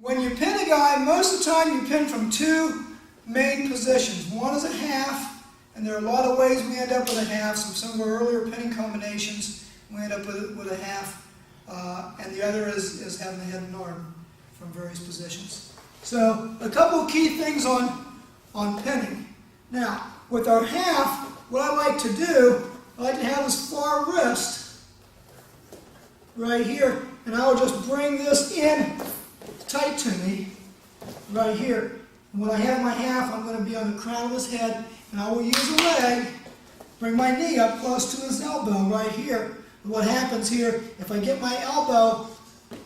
When you pin a guy, most of the time you pin from two main positions. One is a half, and there are a lot of ways we end up with a half. So some of our earlier pinning combinations, we end up with a half. And the other is having the head and arm from various positions. So a couple of key things on pinning. Now, with our half, what I like to do, I like to have this far wrist right here, and I will just bring this in tight to me right here. And when I have my half, I'm going to be on the crown of his head, and I will use a leg, bring my knee up close to his elbow right here. And what happens here, if I get my elbow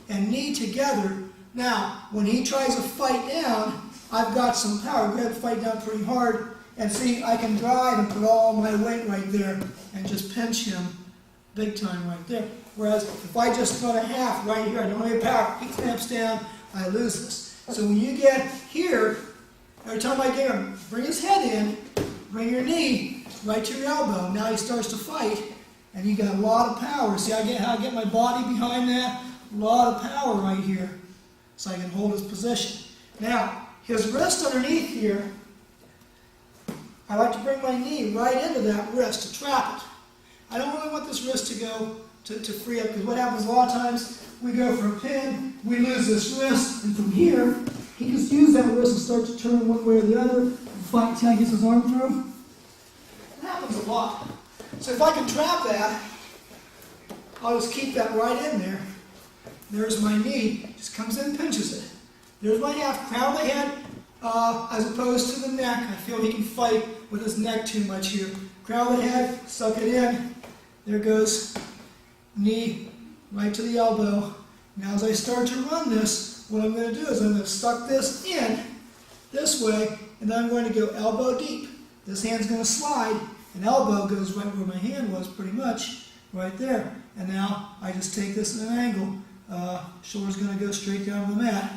and knee together, now when he tries to fight down, I've got some power. We have to fight down pretty hard. And see, I can drive and put all my weight right there and just pinch him big time right there. Whereas if I just go to half right here, I don't have any power. He clamps down, I lose this. So when you get here, every time I get him, bring his head in, bring your knee right to your elbow. Now he starts to fight, and you got a lot of power. See how I get my body behind that? A lot of power right here, so I can hold his position. Now, his wrist underneath here, I like to bring my knee right into that wrist to trap it. I don't really want this wrist to go to free up, because what happens a lot of times, we go for a pin, we lose this wrist, and from here, he just use that wrist and start to turn one way or the other, and fight until he gets his arm through. It happens a lot. So if I can trap that, I'll just keep that right in there. There's my knee, just comes in and pinches it. There's my half, crown of the head, as opposed to the neck. I feel he can fight with his neck too much here. Crown of the head, suck it in. There goes knee right to the elbow. Now as I start to run this, what I'm going to do is I'm going to suck this in this way, and then I'm going to go elbow deep. This hand's going to slide, and elbow goes right where my hand was pretty much, right there. And now I just take this at an angle. Shoulder's going to go straight down to the mat.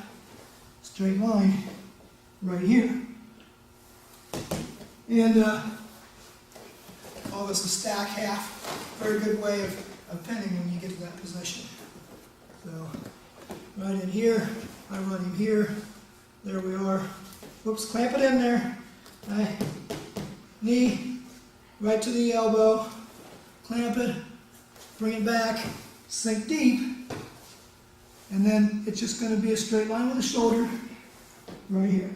Straight line. Right here. And this is stack half. Very good way of pinning when you get to that position. So, right in here, I run him here. There we are. Whoops, clamp it in there. Knee, right to the elbow. Clamp it, bring it back, sink deep. And then it's just going to be a straight line with the shoulder right here.